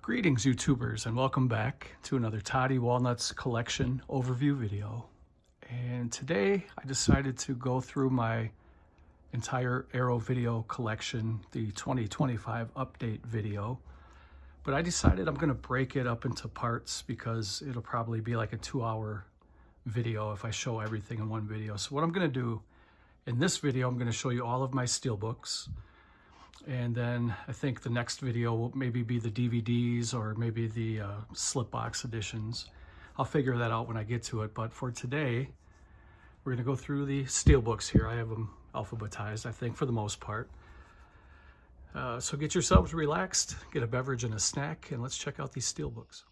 Greetings YouTubers, and welcome back to another Toddy Walnuts collection overview video. And today I decided to go through my entire Arrow video collection, the 2025 update video. But I decided I'm going to break it up into parts because it'll probably be like a 2-hour video if I show everything in one video. So what I'm going to do in this video, I'm going to show you all of my steelbooks. And then I think the next video will maybe be the DVDs or maybe the slipbox editions. I'll figure that out when I get to it. But for today, we're going to go through the steelbooks here. I have them alphabetized, I think, for the most part. So get yourselves relaxed, get a beverage and a snack, and let's check out these steelbooks.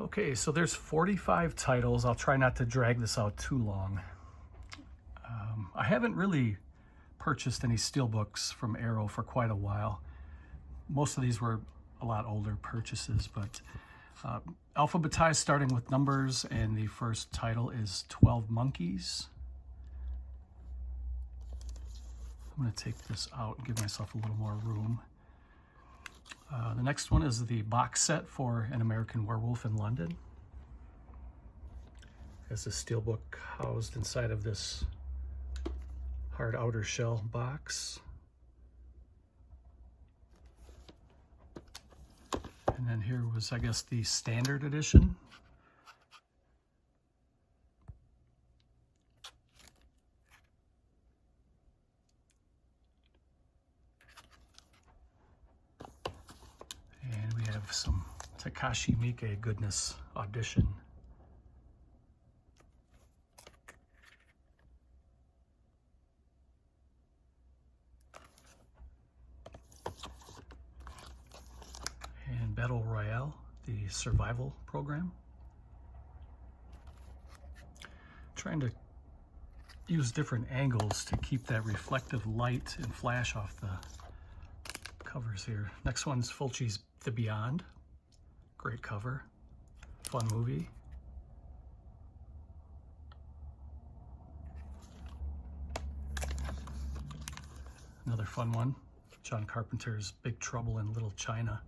Okay, so there's 45 titles. I'll try not to drag this out too long. I haven't really purchased any steelbooks from Arrow for quite a while. Most of these were a lot older purchases, but alphabetized starting with numbers, and the first title is 12 Monkeys. I'm going to take this out and give myself a little more room. The next one is the box set for An American Werewolf in London. Has a steelbook housed inside of this hard outer shell box. And then here was, I guess, the standard edition. And we have some Takashi Miike goodness audition. And Battle Royale, the survival program. Trying to use different angles to keep that reflective light and flash off the covers here. Next one's Fulci's The Beyond. Great cover. Fun movie. Another fun one. John Carpenter's Big Trouble in Little China.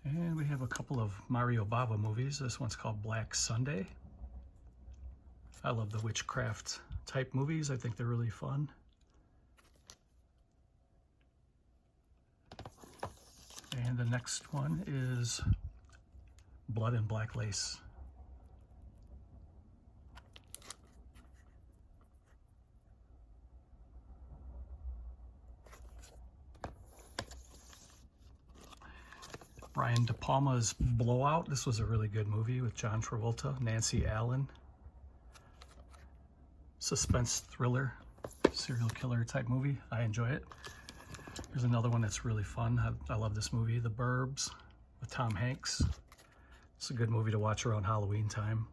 And we have a couple of Mario Bava movies. This one's called Black Sunday. I love the witchcraft type movies. I think they're really fun. And the next one is Blood and Black Lace. Brian DePalma's Blowout. This was a really good movie with John Travolta, Nancy Allen. Suspense thriller, serial killer type movie. I enjoy it. Here's another one that's really fun. I love this movie, The Burbs, with Tom Hanks. It's a good movie to watch around Halloween time.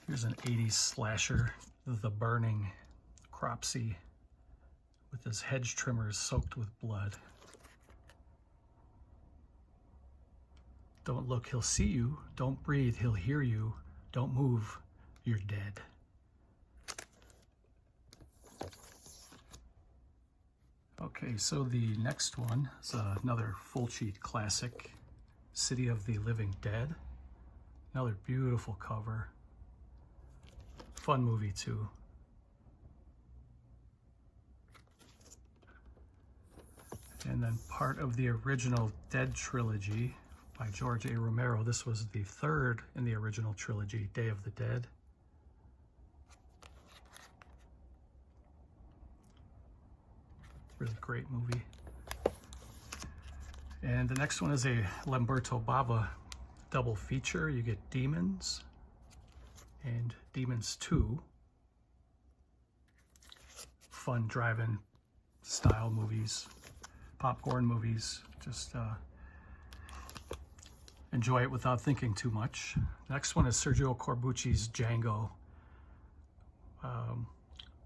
Here's an 80s slasher, The Burning, Cropsey, with his hedge trimmers soaked with blood. Don't look, he'll see you. Don't breathe, he'll hear you. Don't move, you're dead. Okay, so the next one is another Fulci classic, City of the Living Dead. Another beautiful cover. Fun movie too. And then part of the original Dead trilogy by George A. Romero. This was the third in the original trilogy, Day of the Dead. Really great movie. And the next one is a Lamberto Bava double feature. You get Demons and Demons 2. Fun drive-in style movies, popcorn movies. Just enjoy it without thinking too much. Next one is Sergio Corbucci's Django.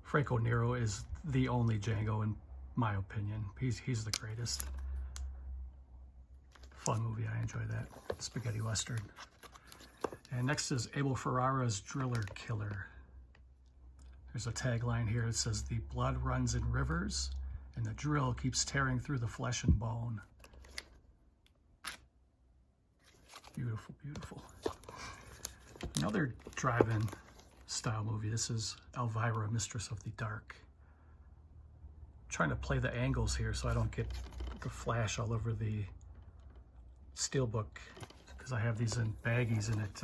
Franco Nero is the only Django in my opinion. He's the greatest. Fun movie, I enjoy that. Spaghetti Western. And next is Abel Ferrara's Driller Killer. There's a tagline here. It says, "The blood runs in rivers, and the drill keeps tearing through the flesh and bone." Beautiful, beautiful. Another drive-in style movie. This is Elvira, Mistress of the Dark. I'm trying to play the angles here so I don't get the flash all over the STEELBOOK, because I have these in baggies and it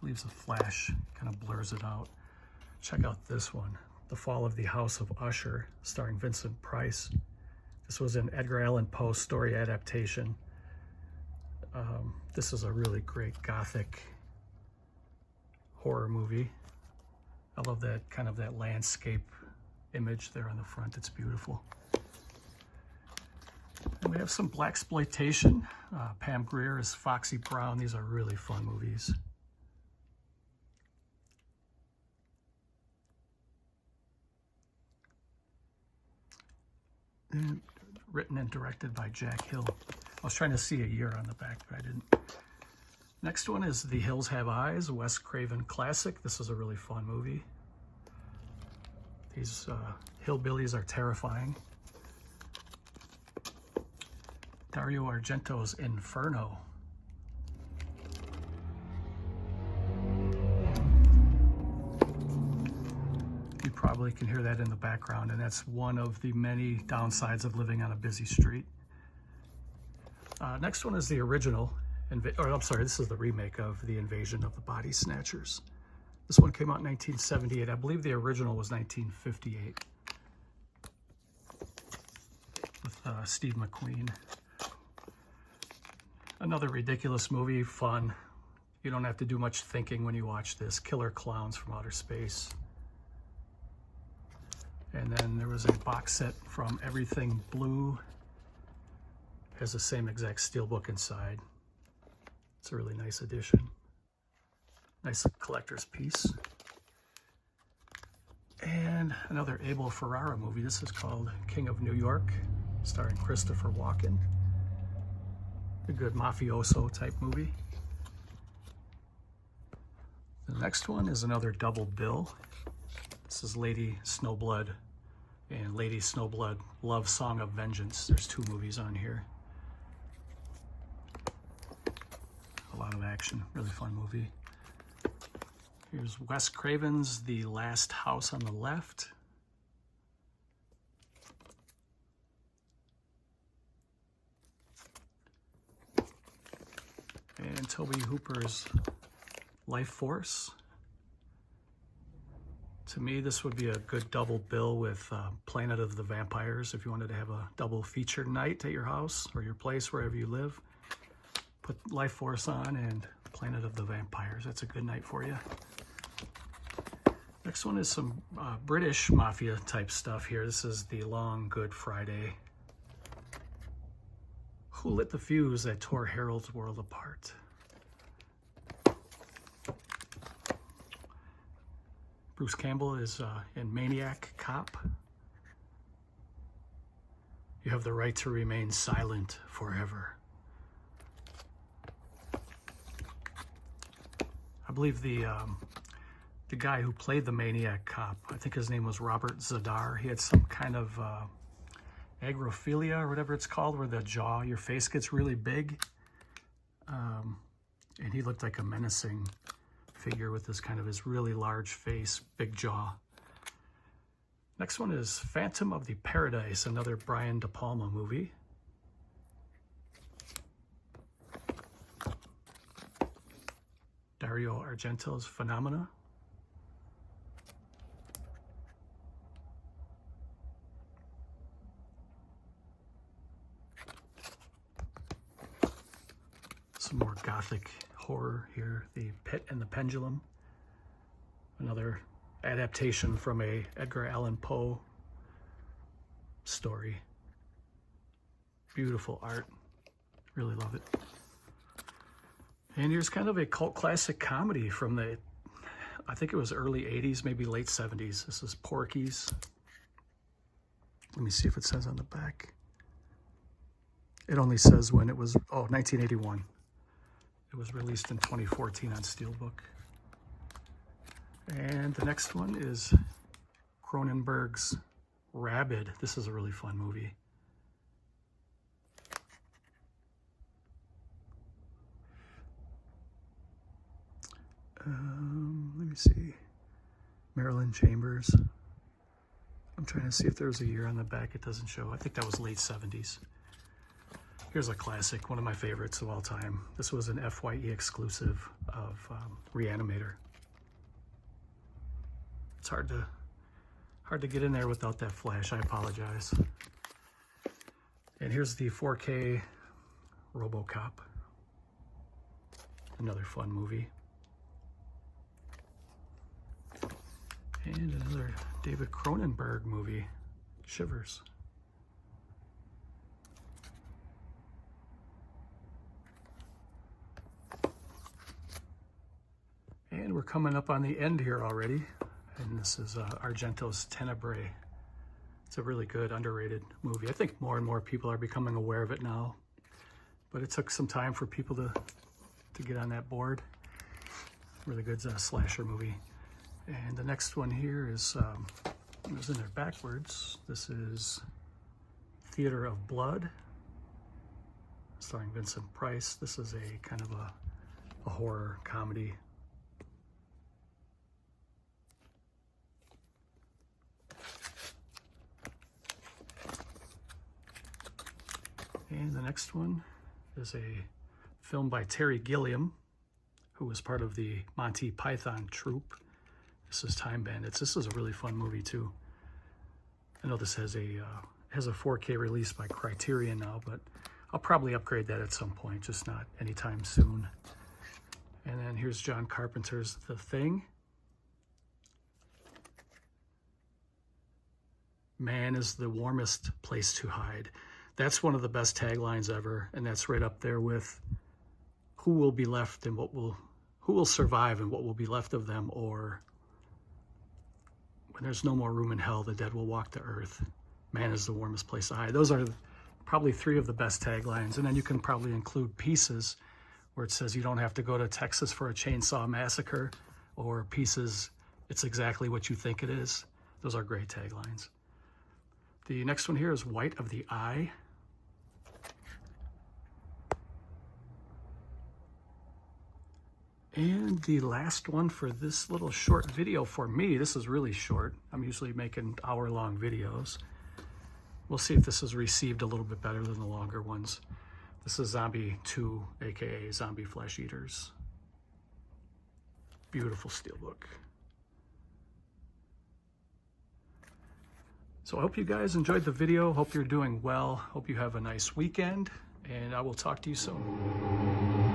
leaves a flash, kind of blurs it out. Check out this one, The Fall of the House of Usher, starring Vincent Price. This was an Edgar Allan Poe story adaptation. This is a really great gothic horror movie. I love that kind of that landscape image there on the front. It's beautiful. And we have some blaxploitation. Pam Grier is Foxy Brown. These are really fun movies. And written and directed by Jack Hill. I was trying to see a year on the back, but I didn't. Next one is The Hills Have Eyes, Wes Craven classic. This is a really fun movie. These hillbillies are terrifying. Dario Argento's Inferno. You probably can hear that in the background, and that's one of the many downsides of living on a busy street. Next one is the original, this is the remake of The Invasion of the Body Snatchers. This one came out in 1978. I believe the original was 1958 with Steve McQueen. Another ridiculous movie, fun. You don't have to do much thinking when you watch this. Killer Clowns from Outer Space. And then there was a box set from Everything Blue. Has the same exact STEELBOOK inside. It's a really nice addition. Nice collector's piece. And another Abel Ferrara movie. This is called King of New York, starring Christopher Walken. A good mafioso type movie. The next one is another double bill. This is Lady Snowblood and Lady Snowblood Love Song of Vengeance. There's two movies on here. A lot of action, really fun movie. Here's Wes Craven's The Last House on the Left. And Tobe Hooper's Life Force. To me, this would be a good double bill with Planet of the Vampires if you wanted to have a double feature night at your house or your place, wherever you live. Put Life Force on and Planet of the Vampires. That's a good night for you. Next one is some British mafia type stuff here. This is The Long Good Friday. Who lit the fuse that tore Harold's world apart? Bruce Campbell is in Maniac Cop. You have the right to remain silent forever. I believe the guy who played the Maniac Cop, I think his name was Robert Zadar. He had some kind of agrophilia or whatever it's called, where the jaw, your face gets really big. And he looked like a menacing figure with this kind of his really large face, big jaw. Next one is Phantom of the Paradise, another Brian DePalma movie. Dario Argento's Phenomena. Some more gothic horror here, The Pit and the Pendulum. Another adaptation from a Edgar Allan Poe story. Beautiful art. Really love it. And here's kind of a cult classic comedy from the, I think it was early 80s, maybe late 70s. This is Porky's. Let me see if it says on the back. It only says when it was, 1981. It was released in 2014 on STEELBOok. And the next one is Cronenberg's Rabid. This is a really fun movie. Let me see. Marilyn Chambers. I'm trying to see if there's a year on the back. It doesn't show. I think that was late 70s. Here's a classic, one of my favorites of all time. This was an FYE exclusive of Reanimator. It's hard to get in there without that flash. I apologize. And here's the 4K RoboCop. Another fun movie. And another David Cronenberg movie, Shivers. And we're coming up on the end here already. And this is Argento's Tenebrae. It's a really good, underrated movie. I think more and more people are becoming aware of it now. But it took some time for people to get on that board. Really good slasher movie. And the next one here is, it was in there backwards. This is Theater of Blood, starring Vincent Price. This is a kind of a horror comedy. And the next one is a film by Terry Gilliam, who was part of the Monty Python troupe. This is Time Bandits. This is a really fun movie too. I know this has a 4K release by Criterion now, but I'll probably upgrade that at some point, just not anytime soon. And then here's John Carpenter's The Thing. Man is the warmest place to hide. That's one of the best taglines ever, and that's right up there with who will be left and who will survive and what will be left of them, or when there's no more room in hell, the dead will walk the earth. Man is the warmest place to hide. Those are probably three of the best taglines. And then you can probably include Pieces, where it says you don't have to go to Texas for a chainsaw massacre, or Pieces, it's exactly what you think it is. Those are great taglines. The next one here is White of the Eye. And the last one for this little short video for me, this is really short. I'm usually making hour-long videos. We'll see if this is received a little bit better than the longer ones. This is Zombie 2, aka Zombie Flesh Eaters. Beautiful steelbook. So I hope you guys enjoyed the video. Hope you're doing well. Hope you have a nice weekend, and I will talk to you soon.